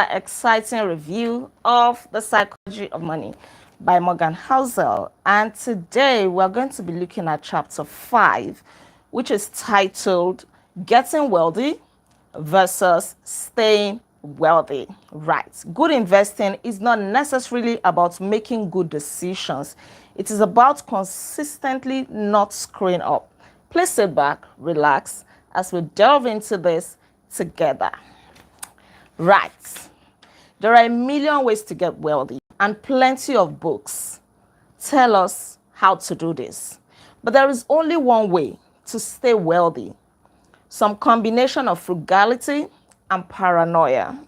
exciting review of The Psychology of Money by Morgan Housel. And today we're going to be looking at chapter 5, which is titled Getting Wealthy versus Staying Wealthy. Right. Good investing is not necessarily about making good decisions. It is about consistently not screwing up. Please sit back, relax as we delve into this together. Right. There are a million ways to get wealthy, and plenty of books tell us how to do this. But there is only one way to stay wealthy: some combination of frugality and paranoia.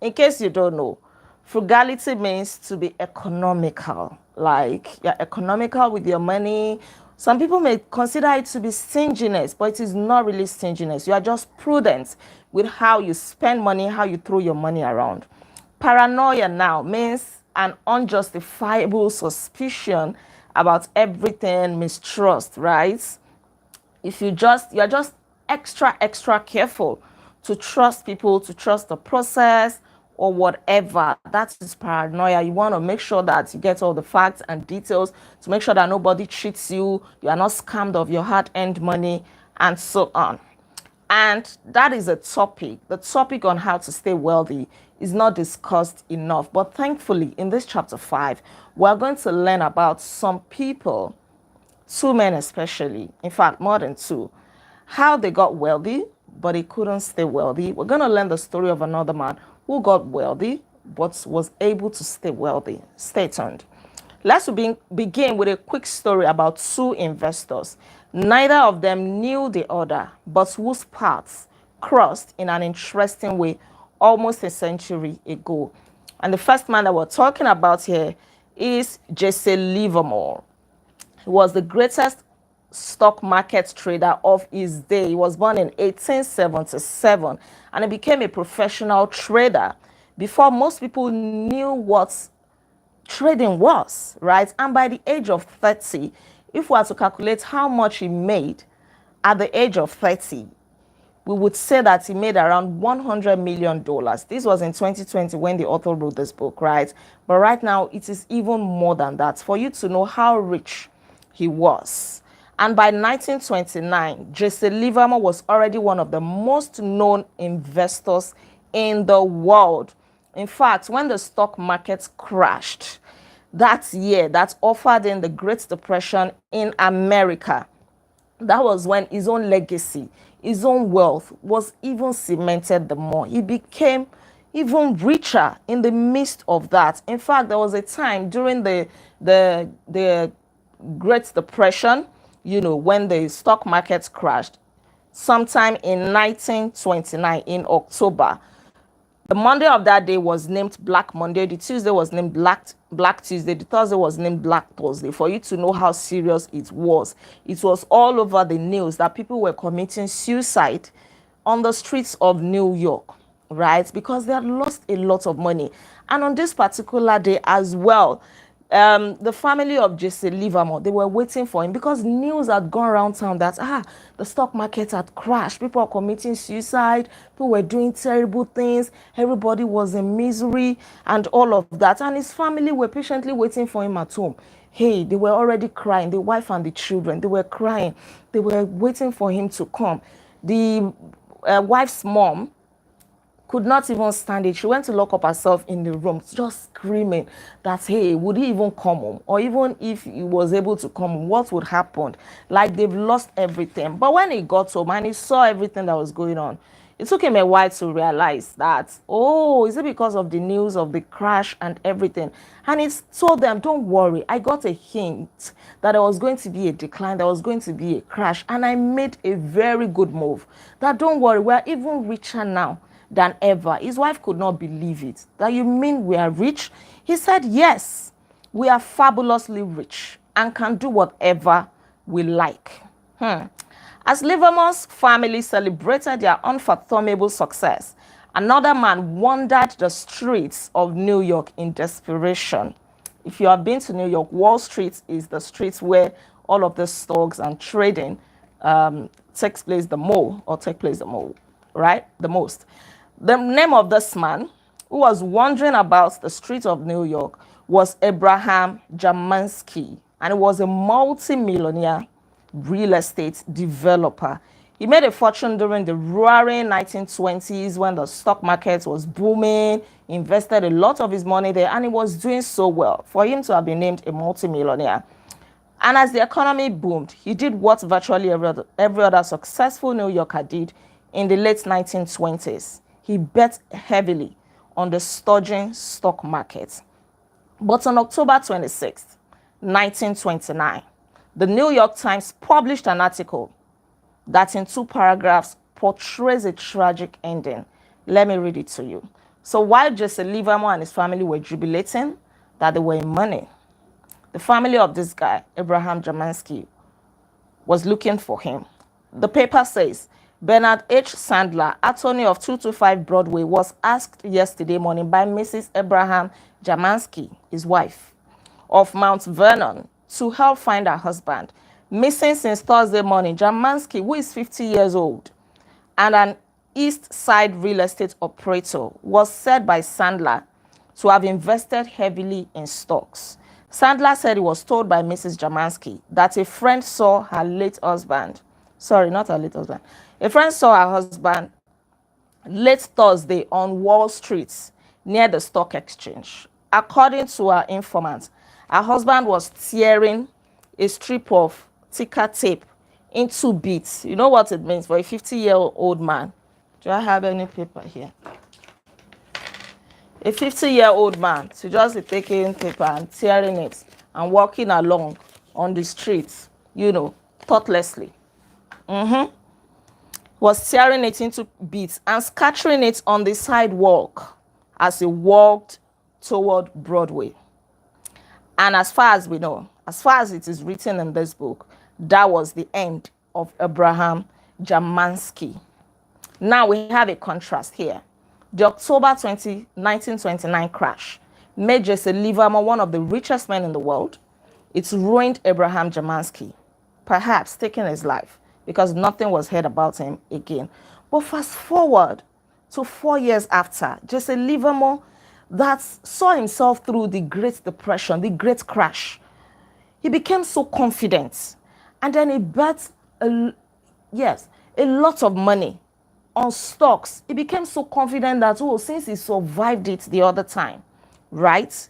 In case you don't know, frugality means to be economical, like you're economical with your money. Some people may consider it to be stinginess, but it is not really stinginess. You are just prudent with how you spend money, how you throw your money around. Paranoia now means an unjustifiable suspicion about everything, mistrust, right? If you're just extra careful to trust people, to trust the process or whatever. That is paranoia. You want to make sure that you get all the facts and details to make sure that nobody cheats you, you are not scammed of your hard-earned money, and so on. And that is a topic. The topic on how to stay wealthy is not discussed enough. But thankfully, in this chapter 5, we're going to learn about some people, two men especially, in fact, more than two, how they got wealthy, but they couldn't stay wealthy. We're going to learn the story of another man who got wealthy, but was able to stay wealthy. Stay tuned. Let's begin with a quick story about two investors. Neither of them knew the other, but whose paths crossed in an interesting way almost a century ago. And the first man that we're talking about here is Jesse Livermore. He was the greatest stock market trader of his day. He was born in 1877 and he became a professional trader before most people knew what trading was, right? And by the age of 30, if we were to calculate how much he made at the age of 30, we would say that he made around $100 million. This was in 2020 when the author wrote this book, right? But right now, it is even more than that for you to know how rich he was. And by 1929, Jesse Livermore was already one of the most known investors in the world. In fact, when the stock market crashed that year, that offered in the Great Depression in America, that was when his own legacy, his own wealth was even cemented the more. He became even richer in the midst of that. In fact, there was a time during the Great Depression, when the stock market crashed, sometime in 1929 in October. The Monday of that day was named Black Monday. The Tuesday was named Black Tuesday. The Thursday was named Black Thursday. For you to know how serious it was. It was all over the news that people were committing suicide on the streets of New York, right? Because they had lost a lot of money. And on this particular day as well, the family of Jesse Livermore, they were waiting for him because news had gone around town that the stock market had crashed. People were committing suicide. People were doing terrible things. Everybody was in misery and all of that. And his family were patiently waiting for him at home. Hey, they were already crying. The wife and the children, they were crying. They were waiting for him to come. The wife's mom could not even stand it. She went to lock up herself in the room, just screaming that, hey, would he even come home? Or even if he was able to come home, what would happen? Like, they've lost everything. But when he got home and he saw everything that was going on, it took him a while to realize that, oh, is it because of the news of the crash and everything? And he told them, don't worry, I got a hint that there was going to be a decline, there was going to be a crash, and I made a very good move. That don't worry, we're even richer now than ever. His wife could not believe it. That you mean we are rich? He said, yes, we are fabulously rich and can do whatever we like. As Livermore's family celebrated their unfathomable success, another man wandered the streets of New York in desperation. If you have been to New York, Wall Street is the streets where all of the stocks and trading takes place the most, right? The most. The name of this man who was wandering about the streets of New York was Abraham Jamansky, and he was a multi-millionaire real estate developer. He made a fortune during the roaring 1920s when the stock market was booming. He invested a lot of his money there, and he was doing so well for him to have been named a multi-millionaire. And as the economy boomed, he did what virtually every other successful New Yorker did in the late 1920s. He bet heavily on the surging stock market. But on October 26, 1929, the New York Times published an article that in 2 paragraphs portrays a tragic ending. Let me read it to you. So while Jesse Livermore and his family were jubilating that they were in money, the family of this guy, Abraham Jamansky, was looking for him. The paper says, Bernard H. Sandler, attorney of 225 Broadway, was asked yesterday morning by Mrs. Abraham Jamansky, his wife, of Mount Vernon, to help find her husband. Missing since Thursday morning, Jamansky, who is 50 years old and an East Side real estate operator, was said by Sandler to have invested heavily in stocks. Sandler said he was told by Mrs. Jamansky that a friend saw her late husband. Sorry, not her late husband. A friend saw her husband late Thursday on Wall Street near the stock exchange. According to her informant, her husband was tearing a strip of ticker tape into bits. You know what it means for a 50-year-old man? Do I have any paper here? A 50-year-old man to just be taking paper and tearing it and walking along on the streets, you know, thoughtlessly. Was tearing it into bits and scattering it on the sidewalk as he walked toward Broadway. And as far as we know, as far as it is written in this book, that was the end of Abraham Jamansky. Now we have a contrast here. The October 20, 1929 crash made Jesse Livermore one of the richest men in the world. It ruined Abraham Jamansky, perhaps taking his life, because nothing was heard about him again. But fast forward to 4 years after, Jesse Livermore that saw himself through the Great Depression, the Great Crash. He became so confident, and then he bet a lot of money on stocks. He became so confident that, since he survived it the other time, right,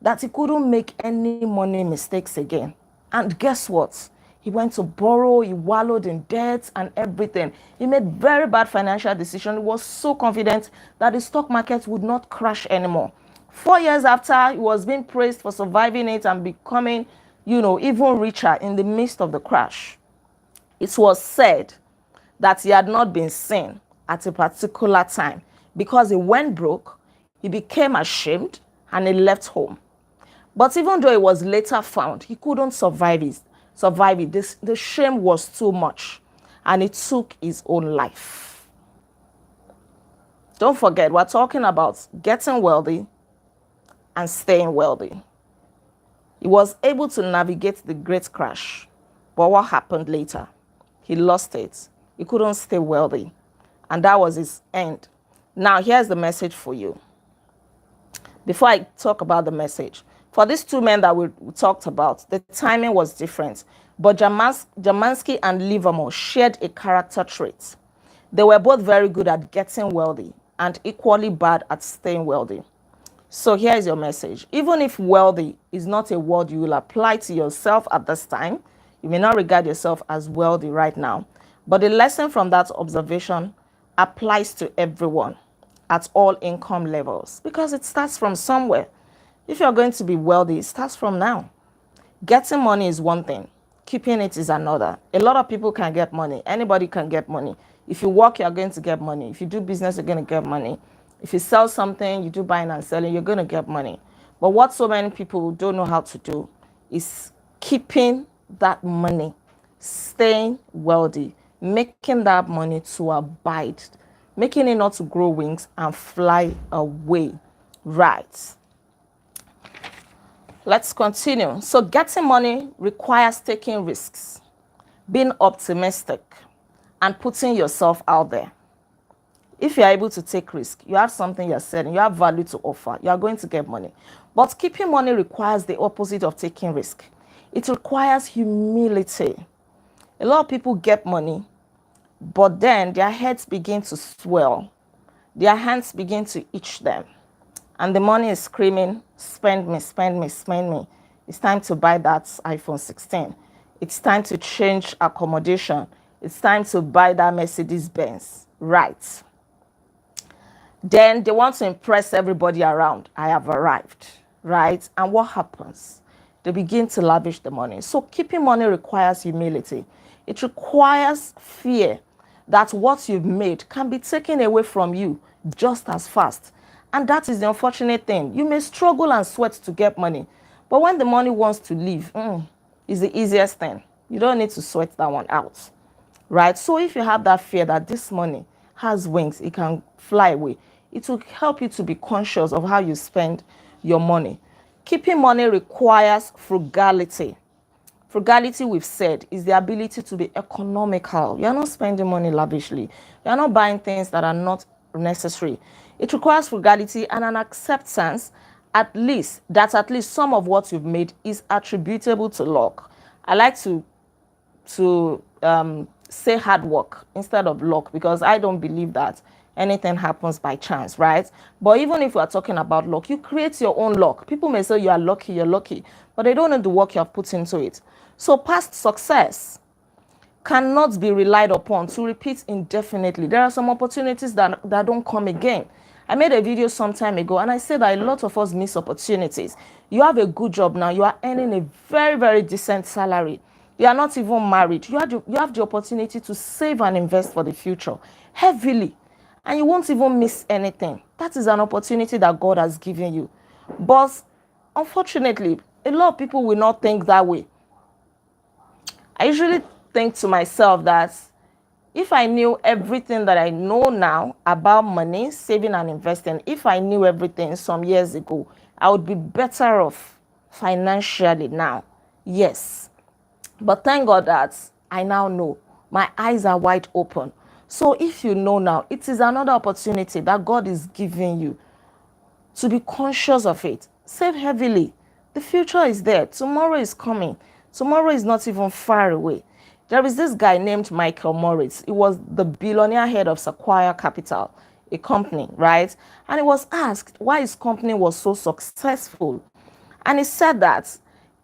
that he couldn't make any money mistakes again. And guess what? He went to borrow, he wallowed in debt and everything. He made very bad financial decisions. He was so confident that the stock market would not crash anymore. 4 years after, he was being praised for surviving it and becoming, even richer in the midst of the crash. It was said that he had not been seen at a particular time because he went broke, he became ashamed, and he left home. But even though he was later found, he couldn't survive it. The shame was too much, and he took his own life. Don't forget, we're talking about getting wealthy and staying wealthy. He was able to navigate the great crash, but what happened later? He lost it. He couldn't stay wealthy, and that was his end. Now, here's the message for you. Before I talk about the message, for these two men that we talked about, the timing was different, but Jamansky and Livermore shared a character trait. They were both very good at getting wealthy and equally bad at staying wealthy. So here's your message. Even if wealthy is not a word you will apply to yourself at this time, you may not regard yourself as wealthy right now, but the lesson from that observation applies to everyone at all income levels because it starts from somewhere. If you're going to be wealthy, it starts from now. Getting money is one thing. Keeping it is another. A lot of people can get money. Anybody can get money. If you work, you're going to get money. If you do business, you're going to get money. If you sell something, you do buying and selling, you're going to get money. But what so many people don't know how to do is keeping that money, staying wealthy, making that money to abide, making it not to grow wings and fly away. Right. Let's continue. So getting money requires taking risks, being optimistic, and putting yourself out there. If you are able to take risk, you have something you're selling, you have value to offer, you are going to get money. But keeping money requires the opposite of taking risk. It requires humility. A lot of people get money, but then their heads begin to swell. Their hands begin to itch them. And the money is screaming, spend me, spend me, spend me. It's time to buy that iPhone 16. It's time to change accommodation. It's time to buy that Mercedes Benz. Right. Then they want to impress everybody around. I have arrived. Right. And what happens? They begin to lavish the money. So keeping money requires humility. It requires fear that what you've made can be taken away from you just as fast. And that is the unfortunate thing. You may struggle and sweat to get money, but when the money wants to leave, it's the easiest thing. You don't need to sweat that one out, right? So if you have that fear that this money has wings, it can fly away, it will help you to be conscious of how you spend your money. Keeping money requires frugality. Frugality, we've said, is the ability to be economical. You're not spending money lavishly. You're not buying things that are not necessary. It requires frugality and an acceptance at least some of what you've made is attributable to luck. I like to say hard work instead of luck, because I don't believe that anything happens by chance, right? But even if we are talking about luck, you create your own luck. People may say you are lucky, you're lucky, but they don't know the work you have put into it. So past success cannot be relied upon to repeat indefinitely. There are some opportunities that don't come again. I made a video some time ago and I said that a lot of us miss opportunities. You have a good job now. You are earning a very, very decent salary. You are not even married. You have the opportunity to save and invest for the future heavily, and you won't even miss anything. That is an opportunity that God has given you. But unfortunately, a lot of people will not think that way. I usually think to myself that if I knew everything that I know now about money, saving and investing, if I knew everything some years ago, I would be better off financially now. Yes. But thank God that I now know. My eyes are wide open. So if you know now, it is another opportunity that God is giving you to be conscious of it. Save heavily. The future is there. Tomorrow is coming. Tomorrow is not even far away. There is this guy named Michael Moritz. He was the billionaire head of Sequoia Capital, a company, right? And he was asked why his company was so successful. And he said that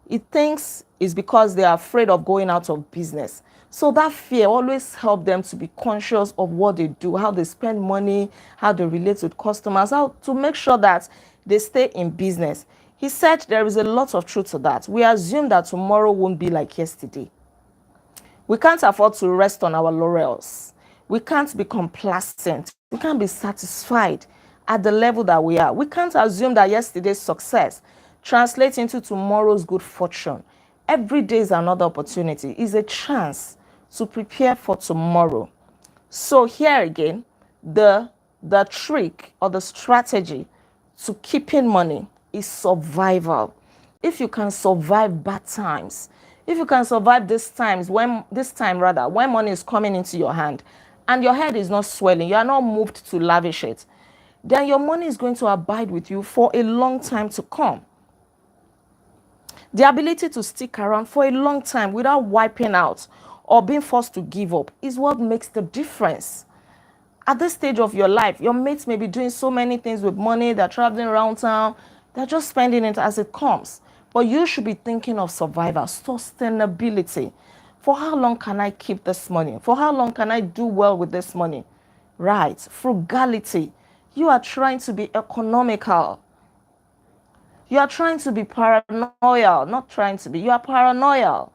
he thinks it's because they are afraid of going out of business. So that fear always helped them to be conscious of what they do, how they spend money, how they relate with customers, how to make sure that they stay in business. He said there is a lot of truth to that. We assume that tomorrow won't be like yesterday. We can't afford to rest on our laurels. We can't be complacent. We can't be satisfied at the level that we are. We can't assume that yesterday's success translates into tomorrow's good fortune. Every day is another opportunity, is a chance to prepare for tomorrow. So here again, the trick or the strategy to keeping money is survival. If you can survive bad times, if you can survive these times, when money is coming into your hand and your head is not swelling, you are not moved to lavish it, then your money is going to abide with you for a long time to come. The ability to stick around for a long time without wiping out or being forced to give up is what makes the difference. At this stage of your life, your mates may be doing so many things with money, they're traveling around town, they're just spending it as it comes. But you should be thinking of survival, sustainability. For how long can I keep this money? For how long can I do well with this money? Right, frugality. You are trying to be economical. You are trying to be paranoid, not trying to be. You are paranoid,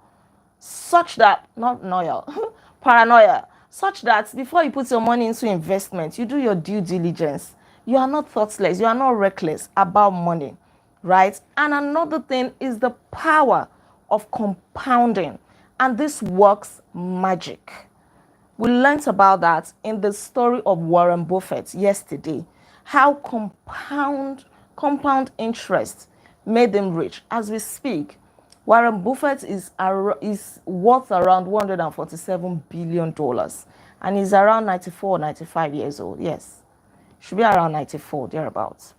such that, not loyal, paranoia, such that before you put your money into investment, you do your due diligence. You are not thoughtless. You are not reckless about money, right? And another thing is the power of compounding. And this works magic. We learned about that in the story of Warren Buffett yesterday, how compound interest made them rich. As we speak, Warren Buffett is worth around $147 billion. And he's around 94, 95 years old. Yes, should be around 94, thereabouts.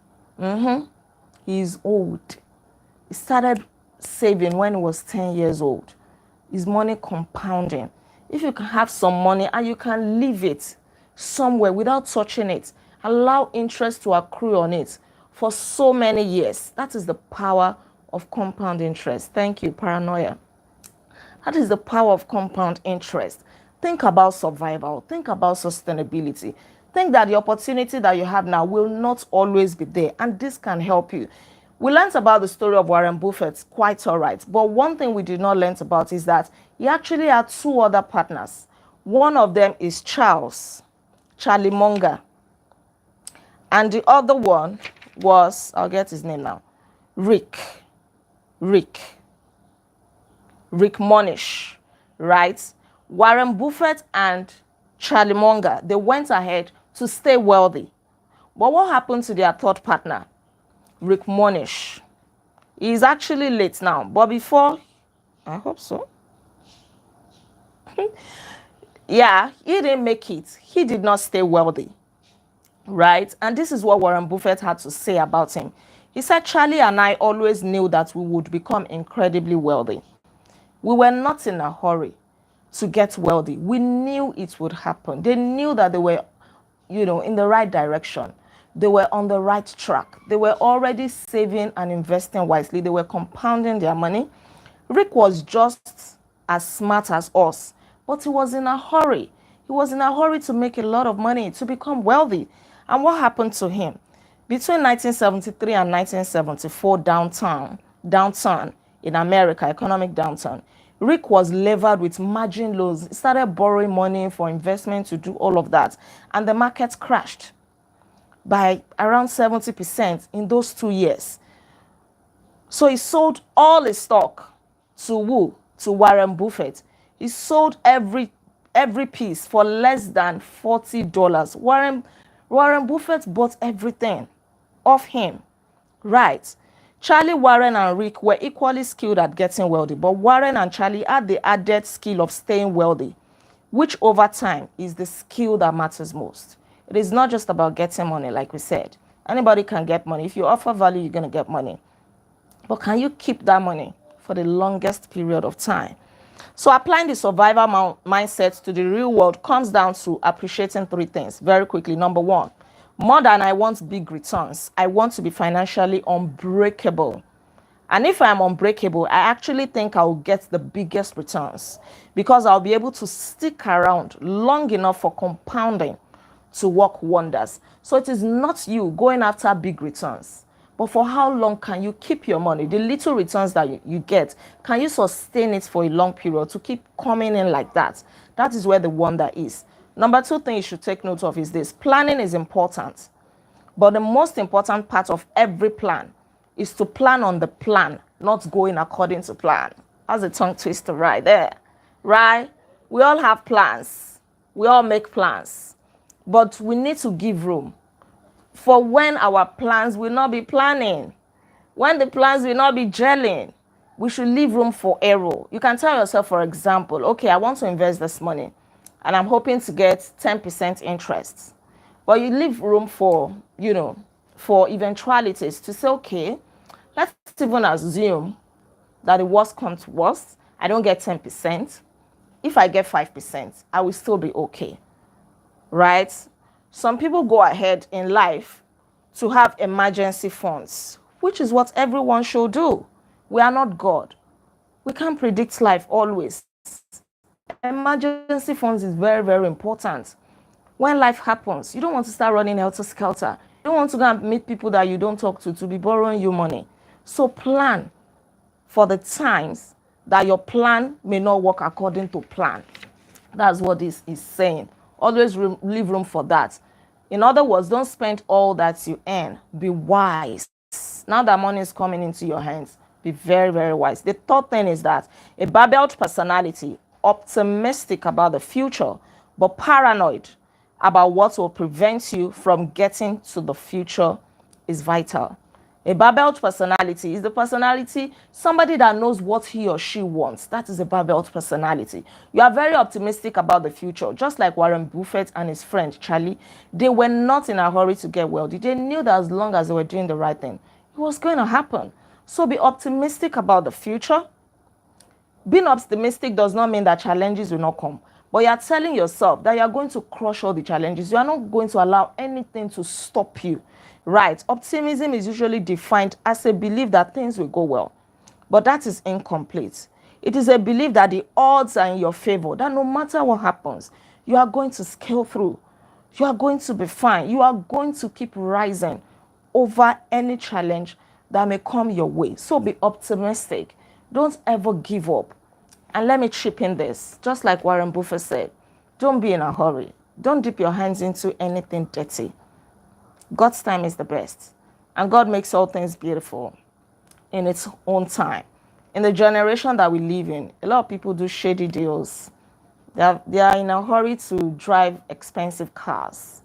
He's old. He started saving when he was 10 years old. His money compounding. If you can have some money and you can leave it somewhere without touching it, allow interest to accrue on it for so many years, that is the power of compound interest. Thank you, Paranoia. That is the power of compound interest. Think about survival. Think about sustainability. Think that the opportunity that you have now will not always be there, and this can help you. We learned about the story of Warren Buffett, quite all right. But one thing we did not learn about is that he actually had two other partners. One of them is Charlie Munger. And the other one was, I'll get his name now, Rick Monish, right? Warren Buffett and Charlie Munger, they went ahead to stay wealthy. But what happened to their third partner, Rick Monish? He's actually late now, but before, I hope so. Yeah, he didn't make it. He did not stay wealthy, right? And this is what Warren Buffett had to say about him. He said, Charlie and I always knew that we would become incredibly wealthy. We were not in a hurry to get wealthy. We knew it would happen. They knew that they were, in the right direction. They were on the right track. They were already saving and investing wisely. They were compounding their money. Rick was just as smart as us, but he was in a hurry. He was in a hurry to make a lot of money, to become wealthy. And what happened to him? Between 1973 and 1974, downturn in America, economic downturn, Rick was levered with margin loans. He started borrowing money for investment to do all of that. And the market crashed by around 70% in those 2 years. So he sold all his stock to Warren Buffett. He sold every piece for less than $40. Warren Buffett bought everything off him, right? Charlie, Warren, and Rick were equally skilled at getting wealthy, but Warren and Charlie had the added skill of staying wealthy, which over time is the skill that matters most. It is not just about getting money, like we said. Anybody can get money. If you offer value, you're going to get money. But can you keep that money for the longest period of time? So applying the survival mindset to the real world comes down to appreciating three things very quickly. Number one, more than I want big returns, I want to be financially unbreakable. And if I'm unbreakable, I actually think I'll get the biggest returns because I'll be able to stick around long enough for compounding to work wonders. So it is not you going after big returns, but for how long can you keep your money? The little returns that you get, can you sustain it for a long period to keep coming in like that? That is where the wonder is. Number two thing you should take note of is this. Planning is important, but the most important part of every plan is to plan on the plan, not going according to plan. That's a tongue twister right there, right? We all have plans. We all make plans, but we need to give room for when our plans will not be planning, when the plans will not be gelling. We should leave room for error. You can tell yourself, for example, okay, I want to invest this money and I'm hoping to get 10% interest. But you leave room for, for eventualities to say, okay, let's even assume that the worst comes to worst. I don't get 10%. If I get 5%, I will still be okay, right? Some people go ahead in life to have emergency funds, which is what everyone should do. We are not God. We can't predict life always. Emergency funds is very, very important. When life happens, you don't want to start running helter-skelter. You don't want to go and meet people that you don't talk to be borrowing you money. So plan for the times that your plan may not work according to plan. That's what this is saying. Always leave room for that. In other words, don't spend all that you earn. Be wise. Now that money is coming into your hands, be very, very wise. The third thing is that a barbelled personality, optimistic about the future, but paranoid about what will prevent you from getting to the future is vital. A Babelt personality is the personality, somebody that knows what he or she wants. That is a Babelt personality. You are very optimistic about the future, just like Warren Buffett and his friend Charlie. They were not in a hurry to get wealthy. They knew that as long as they were doing the right thing, it was going to happen. So be optimistic about the future. Being optimistic does not mean that challenges will not come, but you are telling yourself that you are going to crush all the challenges. You are not going to allow anything to stop you. Right? Optimism is usually defined as a belief that things will go well, but that is incomplete. It is a belief that the odds are in your favor, that no matter what happens, you are going to scale through. You are going to be fine. You are going to keep rising over any challenge that may come your way. So be optimistic. Don't ever give up. And let me chip in this, just like Warren Buffett said, don't be in a hurry. Don't dip your hands into anything dirty. God's time is the best. And God makes all things beautiful in its own time. In the generation that we live in, a lot of people do shady deals. They are in a hurry to drive expensive cars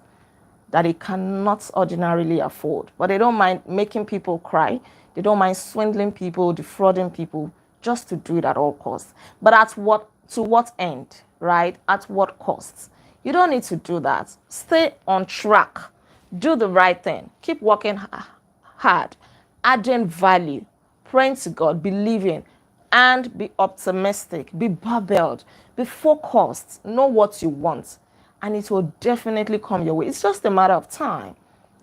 that they cannot ordinarily afford. But they don't mind making people cry. They don't mind swindling people, defrauding people, just to do it at all costs. But to what end, right? At what cost? You don't need to do that. Stay on track. Do the right thing. Keep working hard, adding value, praying to God, believing, and be optimistic, be babbled, be focused, know what you want, and it will definitely come your way. It's just a matter of time.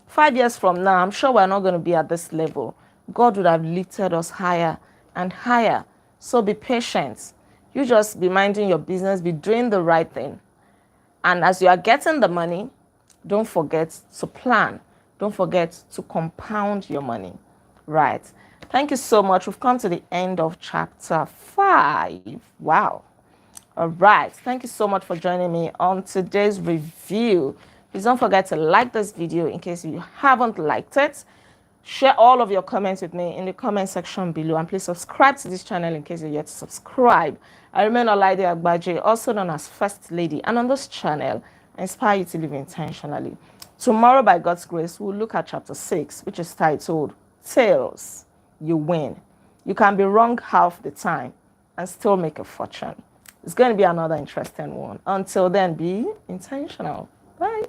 5 years from now, I'm sure we're not going to be at this level. God would have lifted us higher and higher. So be patient. You just be minding your business, be doing the right thing. And as you are getting the money, don't forget to plan. Don't forget to compound your money. Right. Thank you so much. We've come to the end of chapter 5. Wow. All right. Thank you so much for joining me on today's review. Please don't forget to like this video in case you haven't liked it. Share all of your comments with me in the comment section below. And please subscribe to this channel in case you're yet to subscribe. I remain Olaide Agbaje, also known as First Lady. And on this channel, I inspire you to live intentionally. Tomorrow, by God's grace, we'll look at chapter 6, which is titled, Tails, You Win. You can be wrong half the time and still make a fortune. It's going to be another interesting one. Until then, be intentional. Bye.